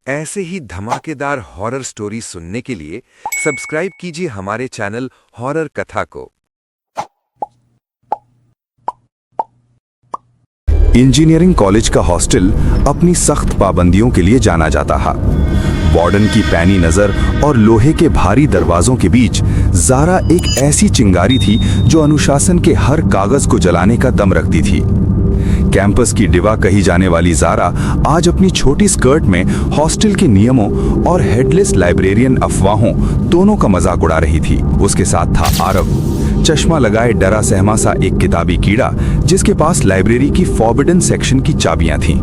ऐसे ही धमाकेदार horror story सुनने के लिए सब्सक्राइब कीजिए हमारे चैनल हॉरर कथा को। इंजीनियरिंग कॉलेज का हॉस्टल अपनी सख्त पाबंदियों के लिए जाना जाता था। वार्डन की पैनी नजर और लोहे के भारी दरवाजों के बीच जारा एक ऐसी चिंगारी थी जो अनुशासन के हर कागज को जलाने का दम रखती थी। कैंपस की डिवा कही जाने वाली जारा आज अपनी छोटी स्कर्ट में हॉस्टल के नियमों और हेडलेस लाइब्रेरियन अफवाहों दोनों का मजाक उड़ा रही थी। उसके साथ था आरव, चश्मा लगाए डरा सहमा सा एक किताबी कीड़ा जिसके पास लाइब्रेरी की फॉरबिडन सेक्शन की चाबियां थीं।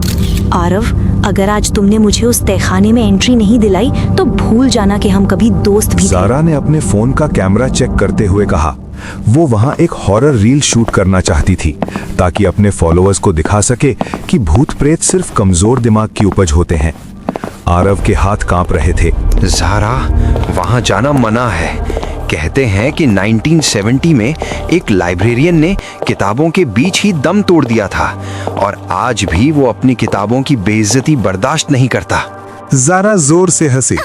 आरव, अगर आज तुमने मुझे उस तहखाने में एंट्री नहीं दिलाई तो भूल जाना कि हम कभी दोस्त भी थे। जारा ने अपने फोन का कैमरा चेक करते हुए कहा। वो वहां एक हॉरर रील शूट करना चाहती थी ताकि अपने फॉलोअर्स को दिखा सके कि भूत प्रेत सिर्फ कमजोर दिमाग की उपज होते हैं। आरव के हाथ कांप रहे थे। जारा, वहां जाना मना है। कहते हैं कि 1970 में एक लाइब्रेरियन ने किताबों के बीच ही दम तोड़ दिया था और आज भी वो अपनी किताबों की बेइज्जती बर्दाश्त नहीं करता। जारा जोर से हंसी।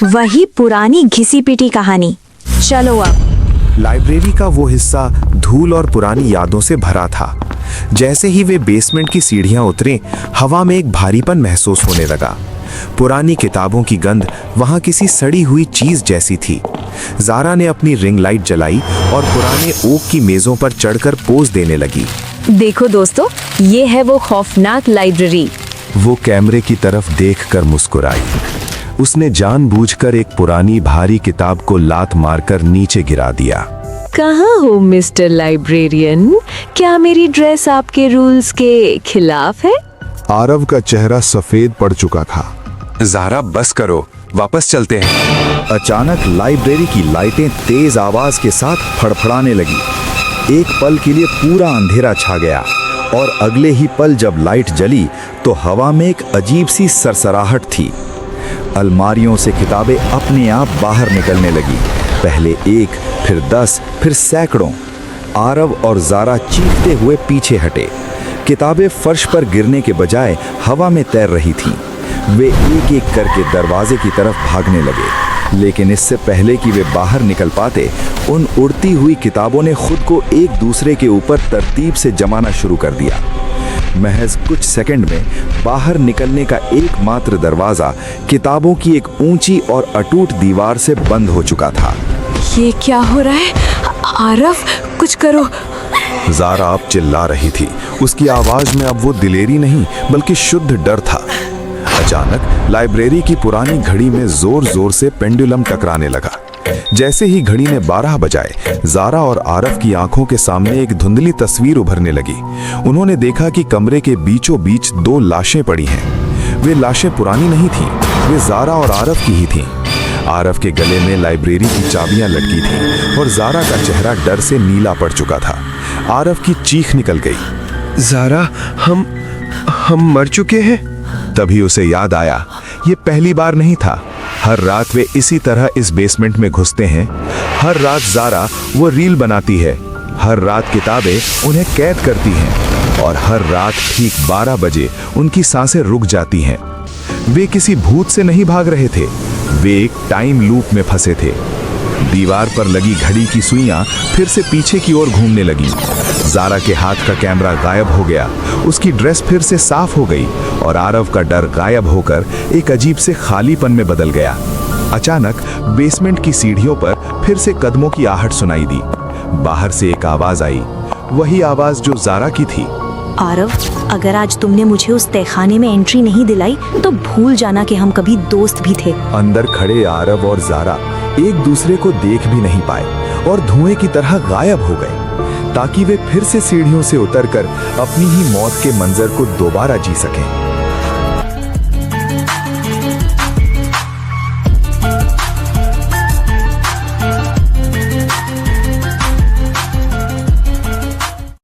वही पुरानी घिसी पिटी कहानी। चलो अब। लाइब्रेरी का वो हिस्सा धूल और पुरानी यादों से भरा था। जैसे ही वे बेसमेंट की सीढ़ियां उतरे, हवा में एक भारीपन महसूस होने लगा। पुरानी किताबों की गंध वहां किसी सड़ी हुई चीज जैसी थी। जारा ने अपनी रिंग लाइट जलाई और पुराने ओक की मेजों पर चढ़कर पोज देने लगी। देखो दोस्तों, ये है वो खौफनाक लाइब्रेरी। वो कैमरे की तरफ देखकर मुस्कुराई। उसने जानबूझकर एक पुरानी भारी किताब को लात मारकर नीचे गिरा दिया। कहाँ हो मिस्टर लाइब्रेरियन? क्या मेरी ड्रेस आपके रूल्स के खिलाफ है? आरव का चेहरा सफेद पड़ चुका था। जारा, बस करो, वापस चलते हैं। अचानक लाइब्रेरी की लाइटें तेज आवाज के साथ फड़फड़ाने लगी। एक पल के लिए पूरा अंधेरा छा गया और अगले ही पल जब लाइट जली तो हवा में एक अजीब सी सरसराहट थी। अलमारियों से किताबें अपने आप बाहर निकलने लगी। पहले एक, फिर 10, फिर सैकड़ों। आरव और जारा चीखते हुए पीछे हटे। किताबें फर्श पर गिरने के बजाय हवा में तैर रही थीं। वे एक एक करके दरवाजे की तरफ भागने लगे, लेकिन इससे पहले कि वे बाहर निकल पाते, उन उड़ती हुई किताबों ने खुद को एक दूसरे के ऊपर तरतीब से जमाना शुरू कर दिया। महज कुछ सेकंड में बाहर निकलने का एकमात्र दरवाजा किताबों की एक ऊंची और अटूट दीवार से बंद हो चुका था। ये क्या हो रहा है? आरव, कुछ करो। जारा अब चिल्ला रही थी। उसकी आवाज में अब वो दिलेरी नहीं बल्कि शुद्ध डर था। अचानक लाइब्रेरी की पुरानी घड़ी में जोर जोर से पेंडुलम टकराने लगा। जैसे ही घड़ी ने 12 बजाए, जारा और आरव की आंखों के सामने एक धुंधली तस्वीर उभरने लगी। उन्होंने देखा कि कमरे के बीचों बीच 2 लाशें पड़ी हैं। वे लाशें पुरानी नहीं थीं, वे जारा और आरव की ही थीं। आरव के गले में लाइब्रेरी की चाबियां लटकी थीं और जारा का चेहरा डर से नीला पड़ चुका था। आरव की चीख निकल गई। जारा, हम मर चुके हैं। तभी उसे याद आया, ये पहली बार नहीं था। हर रात वे इसी तरह इस बेसमेंट में घुसते हैं। हर रात जारा वो रील बनाती है। हर रात किताबें उन्हें कैद करती हैं और हर रात ठीक 12 बजे उनकी सांसें रुक जाती हैं। वे किसी भूत से नहीं भाग रहे थे, वे एक टाइम लूप में फंसे थे। दीवार पर लगी घड़ी की सुइयां फिर से पीछे की ओर घूमने लगी। जारा के हाथ का कैमरा गायब हो गया। उसकी ड्रेस फिर से साफ हो गई और आरव का डर गायब होकर एक अजीब से खालीपन में बदल गया। अचानक बेसमेंट की सीढ़ियों पर फिर से कदमों की आहट सुनाई दी। बाहर से एक आवाज आई, वही आवाज जो जारा की थी। आरव, अगर आज तुमने मुझे उस तहखाने में एंट्री नहीं दिलाई तो भूल जाना कि हम कभी दोस्त भी थे। अंदर खड़े आरव और जारा एक दूसरे को देख भी नहीं पाए और धुएं की तरह गायब हो गए ताकि वे फिर से सीढ़ियों से उतरकर अपनी ही मौत के मंजर को दोबारा जी सकें।